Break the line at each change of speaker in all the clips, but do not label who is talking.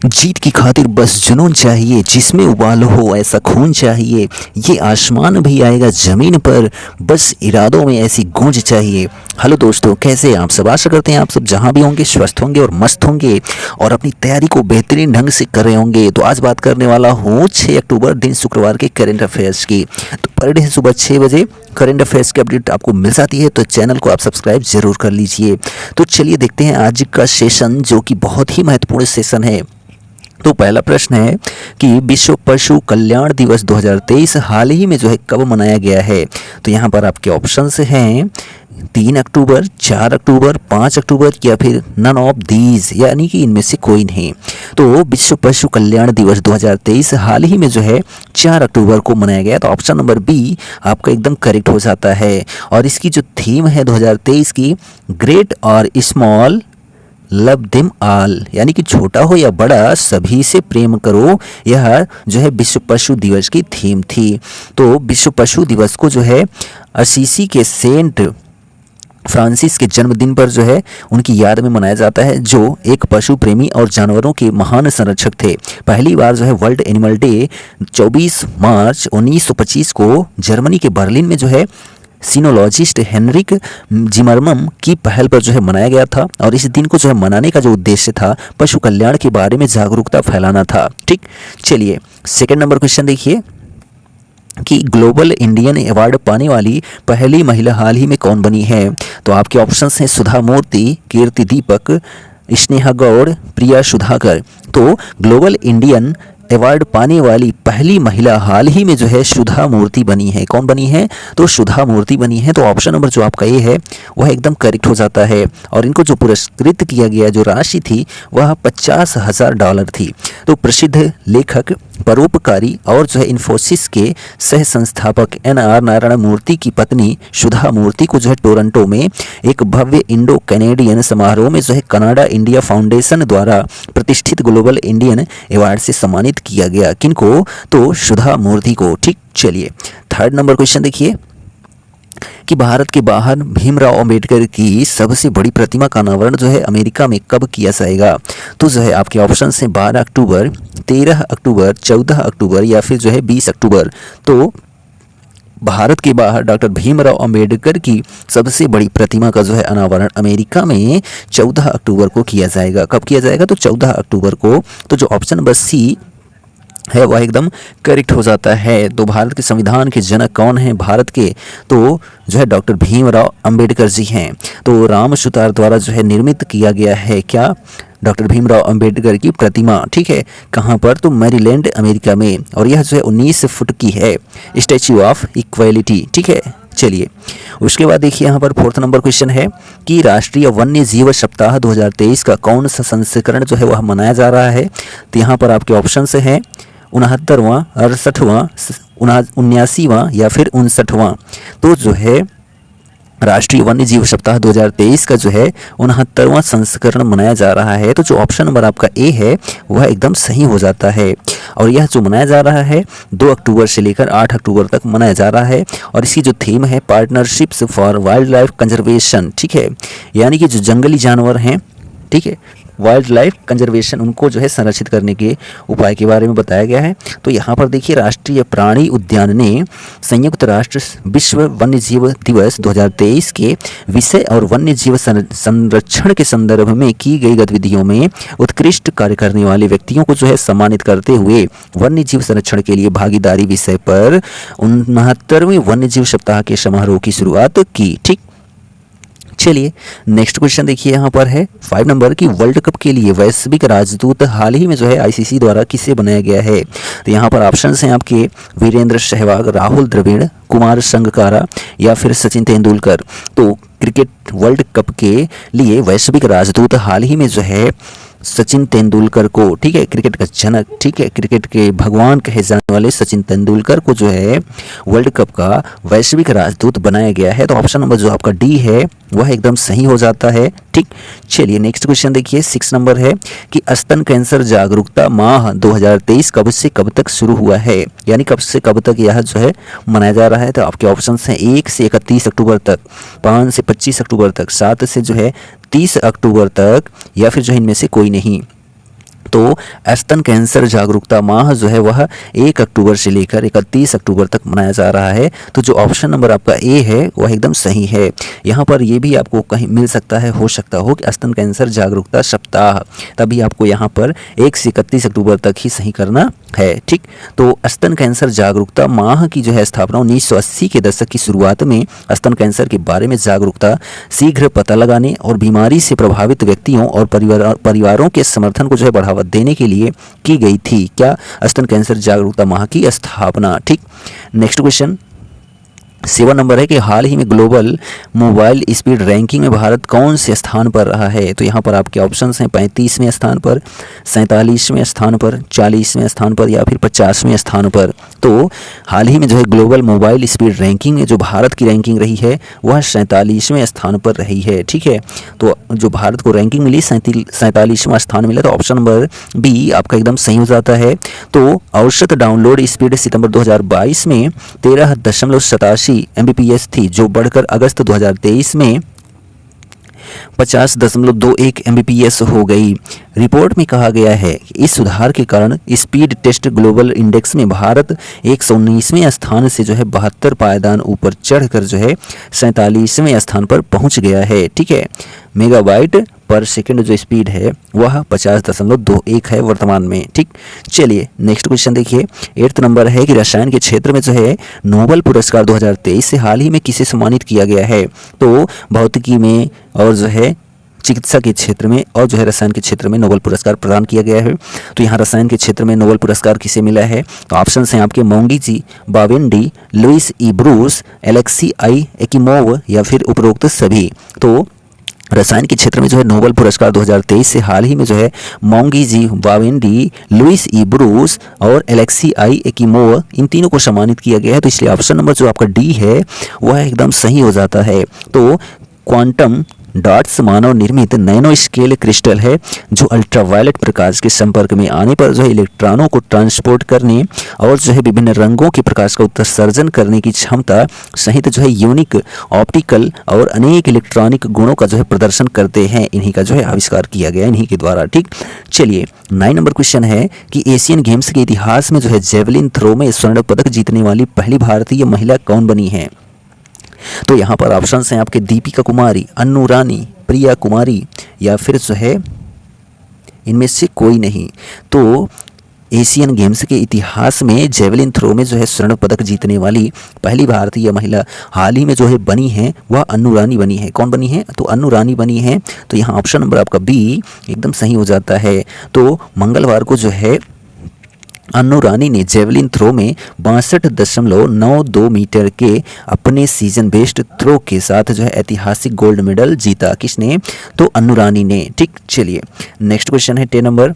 जीत की खातिर बस जुनून चाहिए, जिसमें उबाल हो ऐसा खून चाहिए। ये आसमान भी आएगा ज़मीन पर, बस इरादों में ऐसी गूंज चाहिए। हेलो दोस्तों, कैसे हैं आप सब? आशा करते हैं आप सब जहां भी होंगे स्वस्थ होंगे और मस्त होंगे और अपनी तैयारी को बेहतरीन ढंग से कर रहे होंगे। तो आज बात करने वाला हूँ 6 अक्टूबर दिन शुक्रवार के करंट अफेयर्स की। तो पर डे सुबह 6 बजे करंट अफेयर्स की अपडेट आपको मिल जाती है, तो चैनल को आप सब्सक्राइब जरूर कर लीजिए। तो चलिए देखते हैं आज का सेशन, जो कि बहुत ही महत्वपूर्ण सेशन है। तो पहला प्रश्न है कि विश्व पशु कल्याण दिवस 2023 हाल ही में जो है कब मनाया गया है? तो यहाँ पर आपके ऑप्शंस हैं 3 अक्टूबर, 4 अक्टूबर, 5 अक्टूबर या फिर नन ऑफ दीज, यानी कि इनमें से कोई नहीं। तो विश्व पशु कल्याण दिवस 2023 हाल ही में जो है 4 अक्टूबर को मनाया गया। तो ऑप्शन नंबर बी आपका एकदम करेक्ट हो जाता है। और इसकी जो थीम है 2023 की, ग्रेट और स्मॉल लव देम ऑल, यानी कि छोटा हो या बड़ा सभी से प्रेम करो, यह जो है विश्व पशु दिवस की थीम थी। तो विश्व पशु दिवस को जो है असीसी के सेंट फ्रांसिस के जन्मदिन पर जो है उनकी याद में मनाया जाता है, जो एक पशु प्रेमी और जानवरों के महान संरक्षक थे। पहली बार जो है वर्ल्ड एनिमल डे 24 मार्च 1925 को जर्मनी के बर्लिन में जो है सीनोलॉजिस्ट हेनरिक जिमरमन की पहल पर जो है मनाया गया था। और इस दिन को जो है मनाने का जो उद्देश्य था, पशु कल्याण के बारे में जागरूकता फैलाना था। ठीक, चलिए सेकंड नंबर क्वेश्चन देखिए कि ग्लोबल इंडियन अवार्ड पाने वाली पहली महिला हाल ही में कौन बनी है? तो आपके ऑप्शंस हैं सुधा मूर्ति, कीर्ति दीपक, स्नेहा गौड़, प्रिया सुधाकर। तो ग्लोबल इंडियन अवार्ड पाने वाली पहली महिला हाल ही में जो है सुधा मूर्ति बनी है। कौन बनी है? तो सुधा मूर्ति बनी है। तो ऑप्शन नंबर जो आपका ये है वह एकदम करेक्ट हो जाता है। और इनको जो पुरस्कृत किया गया जो राशि थी वह $50,000 थी। तो प्रसिद्ध लेखक, परोपकारी और जो है इन्फोसिस के सह संस्थापक NR नारायण मूर्ति की पत्नी सुधा मूर्ति को जो है टोरंटो में एक भव्य इंडो कैनेडियन समारोह में जो है कनाडा इंडिया फाउंडेशन द्वारा प्रतिष्ठित ग्लोबल इंडियन अवार्ड से सम्मानित किया गया। किनको? तो सुधा मूर्ति को। ठीक, चलिए थर्ड नंबर क्वेश्चन देखिए कि भारत के बाहर भीमराव अंबेडकर की सबसे बड़ी प्रतिमा का अनावरण जो है अमेरिका में कब किया जाएगा? तो जो है आपके ऑप्शन हैं 12 अक्टूबर, 13 अक्टूबर, 14 अक्टूबर या फिर जो है 20 अक्टूबर। तो भारत के बाहर डॉक्टर भीमराव अंबेडकर की सबसे बड़ी प्रतिमा का जो है अनावरण अमेरिका में 14 अक्टूबर को किया जाएगा। कब किया जाएगा? तो 14 अक्टूबर को। तो जो ऑप्शन नंबर सी है वह एकदम करेक्ट हो जाता है। तो भारत के संविधान के जनक कौन हैं भारत के? तो जो है डॉक्टर भीमराव अंबेडकर जी हैं। तो राम सुतार द्वारा जो है निर्मित किया गया है क्या? डॉक्टर भीमराव अंबेडकर की प्रतिमा। ठीक है, कहाँ पर? तो मैरीलैंड अमेरिका में। और यह जो है 19 फुट की है, स्टैच्यू ऑफ इक्वालिटी। ठीक है, चलिए उसके बाद देखिए यहाँ पर फोर्थ नंबर क्वेश्चन है कि राष्ट्रीय वन्य जीव सप्ताह 2023 का कौन सा संस्करण जो है वह मनाया जा रहा है? तो यहाँ पर आपके ऑप्शन हैं 69वां, 68वां, 79वां या फिर 59वां। तो जो है राष्ट्रीय वन्य जीव सप्ताह 2023 का जो है 69वां संस्करण मनाया जा रहा है। तो जो ऑप्शन नंबर आपका ए है वह एकदम सही हो जाता है। और यह जो मनाया जा रहा है 2 अक्टूबर से लेकर 8 अक्टूबर तक मनाया जा रहा है। और इसकी जो थीम है partnerships for wild life conservation. ठीक है, यानी कि जो जंगली जानवर हैं, ठीक है, वाइल्ड लाइफ कंजर्वेशन, उनको जो है संरक्षित करने के उपाय के बारे में बताया गया है। तो यहाँ पर देखिए राष्ट्रीय प्राणी उद्यान ने संयुक्त राष्ट्र विश्व वन्य जीव दिवस 2023 के विषय और वन्य जीव संरक्षण के संदर्भ में की गई गतिविधियों में उत्कृष्ट कार्य करने वाले व्यक्तियों को जो है सम्मानित करते हुए वन्य जीव संरक्षण के लिए भागीदारी विषय पर 69वें वन्य जीव सप्ताह के समारोह की शुरुआत की। ठीक, चलिए नेक्स्ट क्वेश्चन देखिए यहाँ पर है 5 नंबर की वर्ल्ड कप के लिए वैश्विक राजदूत हाल ही में जो है ICC द्वारा किसे बनाया गया है? तो यहाँ पर ऑप्शंस हैं आपके वीरेंद्र सहवाग, राहुल द्रविड़, कुमार संगकारा या फिर सचिन तेंदुलकर। तो क्रिकेट वर्ल्ड कप के लिए वैश्विक राजदूत हाल ही में जो है सचिन तेंदुलकर को, ठीक है, क्रिकेट का जनक, ठीक है, क्रिकेट के भगवान कहे जाने वाले सचिन तेंदुलकर को जो है वर्ल्ड कप का वैश्विक राजदूत बनाया गया है। तो ऑप्शन नंबर जो आपका डी है वह एकदम सही हो जाता है। ठीक, चलिए नेक्स्ट क्वेश्चन देखिए 6 नंबर है कि स्तन कैंसर जागरूकता माह 2023 कब से कब तक शुरू हुआ है? यानी कब से कब तक यह जो है मनाया जा रहा है? तो आपके ऑप्शन हैं 1 से 31 अक्टूबर तक, 5 से 25 अक्टूबर तक, 7 से जो है 30 अक्टूबर तक या फिर जो है इनमें से कोई नहीं। तो स्तन कैंसर जागरूकता माह जो है वह 1 अक्टूबर से लेकर 31 अक्टूबर तक मनाया जा रहा है। तो जो ऑप्शन नंबर आपका ए है वह एकदम सही है। यहाँ पर ये भी आपको कहीं मिल सकता है, हो सकता हो कि स्तन कैंसर जागरूकता सप्ताह, तभी आपको यहाँ पर 1 से 31 अक्टूबर तक ही सही करना है। ठीक, तो स्तन कैंसर जागरूकता माह की जो है स्थापना 1980 के दशक की शुरुआत में स्तन कैंसर के बारे में जागरूकता, शीघ्र पता लगाने और बीमारी से प्रभावित व्यक्तियों और परिवारों के समर्थन को जो है बढ़ावा देने के लिए की गई थी। क्या? स्तन कैंसर जागरूकता माह की स्थापना। ठीक, नेक्स्ट क्वेश्चन 7 नंबर है कि हाल ही में ग्लोबल मोबाइल स्पीड रैंकिंग में भारत कौन से स्थान पर रहा है? तो यहाँ पर आपके ऑप्शंस हैं 35वें स्थान पर, 47वें स्थान पर, 40वें स्थान पर या फिर 50वें स्थान पर। तो हाल ही में जो है ग्लोबल मोबाइल स्पीड रैंकिंग में जो भारत की रैंकिंग रही है वह 47वें स्थान पर रही है। ठीक है, तो जो भारत को रैंकिंग मिली 47वां स्थान मिला, तो ऑप्शन नंबर बी आपका एकदम सही हो जाता है। तो औसत डाउनलोड स्पीड सितंबर 2022 में 13.87 MBPS थी, जो बढ़कर अगस्त 2023 में 50.21 MBPS हो गई। रिपोर्ट में कहा गया है कि इस सुधार के कारण स्पीड टेस्ट ग्लोबल इंडेक्स में भारत 119वें स्थान से जो है 72 पायदान ऊपर चढ़कर जो है 47वें स्थान पर पहुंच गया है। ठीक है, मेगाबाइट पर सेकंड जो स्पीड है वह 50.21 है वर्तमान में। ठीक, चलिए नेक्स्ट क्वेश्चन देखिए। 8th नंबर है कि रसायन के क्षेत्र में जो है नोबेल पुरस्कार 2023 से हाल ही में किसे सम्मानित किया गया है? तो भौतिकी में और जो है चिकित्सा के क्षेत्र में और जो है रसायन के क्षेत्र में नोबेल पुरस्कार प्रदान किया गया है। तो यहाँ रसायन के क्षेत्र में नोबेल पुरस्कार किसे मिला है? तो ऑप्शंस हैं आपके मोंगीजी, बावेंडी, लुइस ई ब्रूस, एलेक्सी आई एकिमोव या फिर उपरोक्त सभी। तो रसायन के क्षेत्र में जो है नोबेल पुरस्कार 2023 से हाल ही में जो है मोंगीजी, बावेंडी, लुइस ई ब्रूस और एलेक्सी आई एकिमोव, इन तीनों को सम्मानित किया गया है। तो इसलिए ऑप्शन नंबर जो आपका डी है वह एकदम सही हो जाता है। तो क्वांटम डॉट्स मानव निर्मित नैनो स्केल क्रिस्टल है जो अल्ट्रावायलेट प्रकाश के संपर्क में आने पर जो है इलेक्ट्रॉनों को ट्रांसपोर्ट करने और जो है विभिन्न रंगों के प्रकाश का उत्सर्जन करने की क्षमता सहित जो है यूनिक ऑप्टिकल और अनेक इलेक्ट्रॉनिक गुणों का जो है प्रदर्शन करते हैं। इन्हीं का जो है आविष्कार किया गया इन्हीं के द्वारा। ठीक, चलिए 9 नंबर क्वेश्चन है कि एशियन गेम्स के इतिहास में जो है जेवलिन थ्रो में स्वर्ण पदक जीतने वाली पहली भारतीय महिला कौन बनी है? तो यहाँ पर ऑप्शंस हैं आपके दीपिका कुमारी, अन्नू रानी, प्रिया कुमारी या फिर जो है इनमें से कोई नहीं। तो एशियन गेम्स के इतिहास में जेवलिन थ्रो में जो है स्वर्ण पदक जीतने वाली पहली भारतीय महिला हाल ही में जो है बनी है वह अन्नू रानी बनी है। कौन बनी है? तो अन्नू रानी बनी है। तो यहाँ ऑप्शन नंबर आपका बी एकदम सही हो जाता है। तो मंगलवार को जो है अन्नू रानी ने जेवलिन थ्रो में 62.92 मीटर के अपने सीजन बेस्ड थ्रो के साथ जो है ऐतिहासिक गोल्ड मेडल जीता। किसने? तो अन्नू रानी ने। ठीक, चलिए नेक्स्ट क्वेश्चन है 10 नंबर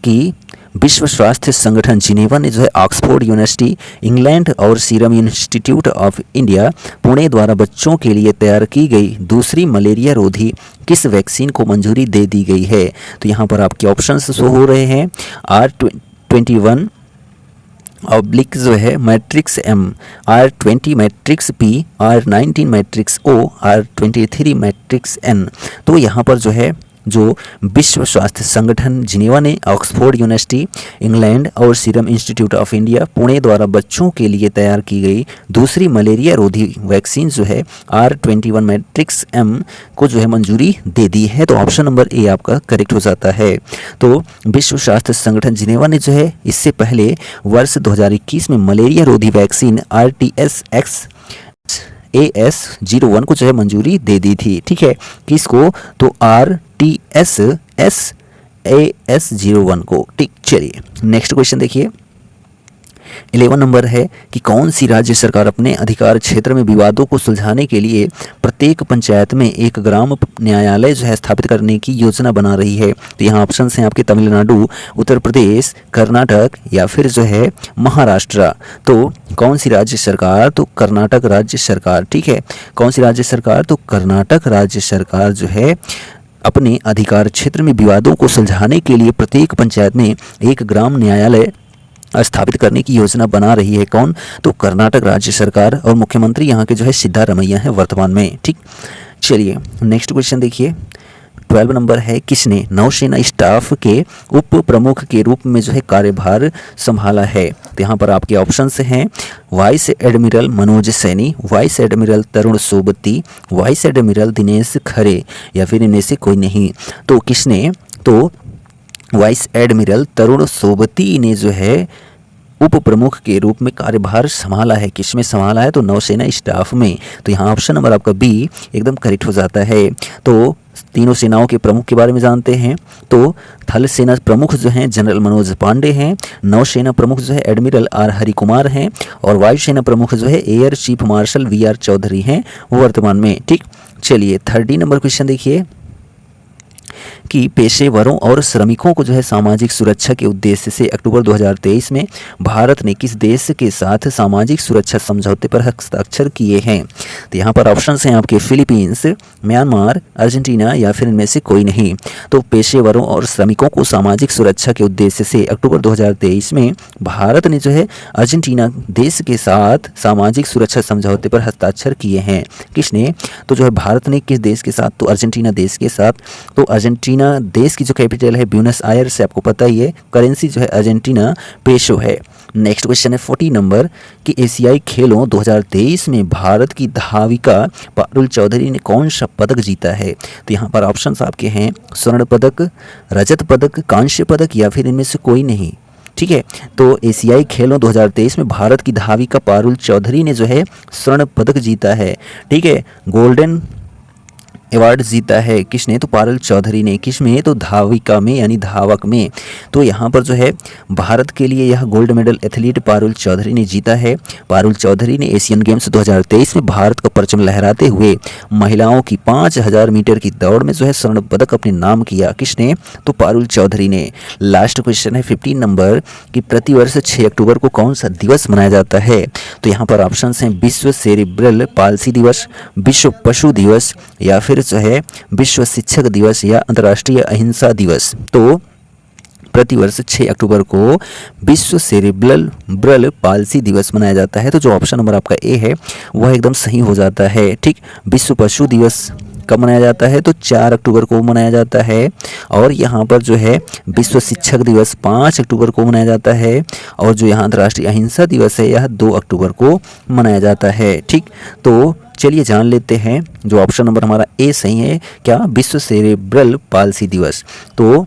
की विश्व स्वास्थ्य संगठन जिनेवा ने जो है ऑक्सफोर्ड यूनिवर्सिटी, इंग्लैंड और serum institute of India Pune द्वारा बच्चों के लिए तैयार की गई दूसरी मलेरिया रोधी किस वैक्सीन को मंजूरी दे दी गई है? तो यहाँ पर आपके ऑप्शंस शो हो रहे हैं R21 ऑब्लिक जो है matrix M, R20 matrix P, R19 matrix O, R23 matrix N। तो यहाँ पर जो है जो विश्व स्वास्थ्य संगठन जिनेवा ने ऑक्सफोर्ड यूनिवर्सिटी, इंग्लैंड और serum institute of India Pune द्वारा बच्चों के लिए तैयार की गई दूसरी मलेरिया रोधी वैक्सीन जो है R21 मैट्रिक्स M को जो है मंजूरी दे दी है। तो ऑप्शन नंबर ए आपका करेक्ट हो जाता है। तो विश्व स्वास्थ्य संगठन जिनेवा ने जो है इससे पहले वर्ष 2021 में मलेरिया रोधी वैक्सीन RTS-AS01 को जो है मंजूरी दे दी थी। ठीक है, किसको? तो RTS-AS01 को। ठीक, चलिए नेक्स्ट क्वेश्चन देखिए। 11 नंबर है कि कौन सी राज्य सरकार अपने अधिकार क्षेत्र में विवादों को सुलझाने के लिए प्रत्येक पंचायत में एक ग्राम न्यायालय जो है स्थापित करने की योजना बना रही है? तो यहाँ ऑप्शंस हैं आपके तमिलनाडु, उत्तर प्रदेश, कर्नाटक या फिर जो है महाराष्ट्र। तो कौन सी राज्य सरकार? तो कर्नाटक राज्य सरकार। ठीक है, कौन सी राज्य सरकार? तो कर्नाटक राज्य सरकार जो है अपने अधिकार क्षेत्र में विवादों को सुलझाने के लिए प्रत्येक पंचायत में एक ग्राम न्यायालय स्थापित करने की योजना बना रही है। कौन? तो कर्नाटक राज्य सरकार और मुख्यमंत्री यहाँ के जो है सिद्धारमैया हैं वर्तमान में। ठीक, चलिए नेक्स्ट क्वेश्चन देखिए। 12 नंबर है, किसने नौसेना स्टाफ के उप प्रमुख के रूप में जो है कार्यभार संभाला है? तो यहाँ पर आपके ऑप्शंस हैं vice admiral Manoj Saini, vice admiral Tarun Sobti, vice admiral Dinesh Khare या फिर इनमें से कोई नहीं। तो किसने, तो वाइस एडमिरल तरुण सोबती ने जो है उप प्रमुख के रूप में कार्यभार संभाला है। किस में संभाला है? तो नौसेना स्टाफ में। तो यहाँ ऑप्शन नंबर आपका बी एकदम करेक्ट हो जाता है। तो तीनों सेनाओं के प्रमुख के बारे में जानते हैं। तो थल सेना प्रमुख जो हैं जनरल मनोज पांडे हैं, नौसेना प्रमुख जो है एडमिरल आर हरिकुमार हैं, और वायुसेना प्रमुख जो है air chief marshal V R. Chaudhary हैं वो वर्तमान में। ठीक, चलिए 30 नंबर क्वेश्चन देखिए कि पेशेवरों और श्रमिकों को जो है सामाजिक सुरक्षा के उद्देश्य से अक्टूबर 2023 में भारत ने किस देश के साथ सामाजिक सुरक्षा समझौते पर हस्ताक्षर किए हैं? तो यहाँ पर ऑप्शंस हैं आपके फिलीपींस, म्यांमार, अर्जेंटीना या फिर इनमें से कोई नहीं। तो पेशेवरों और श्रमिकों को सामाजिक सुरक्षा के उद्देश्य से अक्टूबर 2023 में भारत ने जो है अर्जेंटीना देश के साथ सामाजिक सुरक्षा समझौते पर हस्ताक्षर किए हैं। किसने? तो जो है भारत ने किस देश के साथ? तो अर्जेंटीना देश के साथ। तो अर्जेंटीना देश की जो कैपिटल है ब्यूनस आयर्स से आपको पता ही है, करेंसी जो है अर्जेंटीना पेसो है। नेक्स्ट क्वेश्चन है 40 नंबर कि एशियाई खेलों 2023 में भारत की धाविका पारुल चौधरी ने कौन सा पदक जीता है? तो यहाँ पर ऑप्शंस आपके हैं स्वर्ण पदक, रजत पदक, कांस्य पदक या फिर इनमें से कोई नहीं। ठीक है, तो एशियाई खेलों 2023 में भारत की धाविका पारुल चौधरी ने जो है स्वर्ण पदक जीता है। ठीक है, गोल्डन अवार्ड जीता है। किसने? तो पारुल चौधरी ने। किस में? तो धाविका में यानी धावक में। तो यहाँ पर जो है भारत के लिए यह gold medal athlete Parul Chaudhary ने जीता है। पारुल चौधरी ने एशियन गेम्स 2023 में भारत का परचम लहराते हुए महिलाओं की 5000 मीटर की दौड़ में जो है स्वर्ण पदक अपने नाम किया। किसने? तो पारुल चौधरी ने। लास्ट क्वेश्चन है 15 नंबर कि प्रतिवर्ष 6 अक्टूबर को कौन सा दिवस मनाया जाता है? तो यहाँ पर ऑप्शन हैं विश्व सेरिब्रल पाल्सी दिवस, विश्व पशु दिवस या फिर जो है विश्व शिक्षक दिवस या अंतर्राष्ट्रीय अहिंसा दिवस। तो प्रतिवर्ष 6 अक्टूबर को विश्व सेरिब्रल पाल्सी दिवस मनाया जाता है। तो जो ऑप्शन नंबर आपका ए है वह एकदम सही हो जाता है। ठीक, विश्व पशु दिवस कब मनाया जाता है? तो 4 अक्टूबर को मनाया जाता है। और यहाँ पर जो है विश्व शिक्षक दिवस 5 अक्टूबर को मनाया जाता है। और जो यहाँ अंतर्राष्ट्रीय अहिंसा दिवस है यह 2 अक्टूबर को मनाया जाता है। ठीक, तो चलिए जान लेते हैं जो ऑप्शन नंबर हमारा ए सही है क्या? विश्व सेरेब्रल पाल्सी दिवस। तो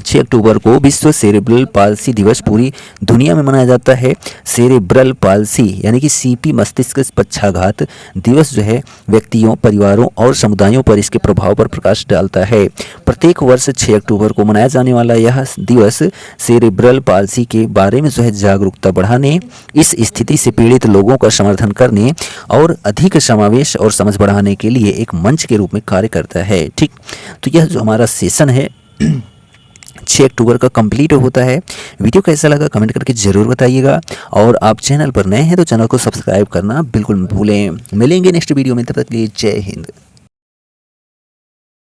6 अक्टूबर को विश्व सेरेब्रल पाल्सी दिवस पूरी दुनिया में मनाया जाता है। सेरेब्रल पाल्सी यानी कि सीपी मस्तिष्क पक्षाघात दिवस जो है व्यक्तियों, परिवारों और समुदायों पर इसके प्रभाव पर प्रकाश डालता है। प्रत्येक वर्ष 6 अक्टूबर को मनाया जाने वाला यह दिवस सेरेब्रल पाल्सी के बारे में जो है जागरूकता बढ़ाने, इस स्थिति से पीड़ित लोगों का समर्थन करने और अधिक समावेश और समझ बढ़ाने के लिए एक मंच के रूप में कार्य करता है। ठीक, तो यह जो हमारा सेशन है 6 अक्टूबर का कंप्लीट होता है। वीडियो कैसा लगा कमेंट करके ज़रूर बताइएगा, और आप चैनल पर नए हैं तो चैनल को सब्सक्राइब करना बिल्कुल मत भूलें। मिलेंगे नेक्स्ट वीडियो में, तब तक के लिए जय हिंद।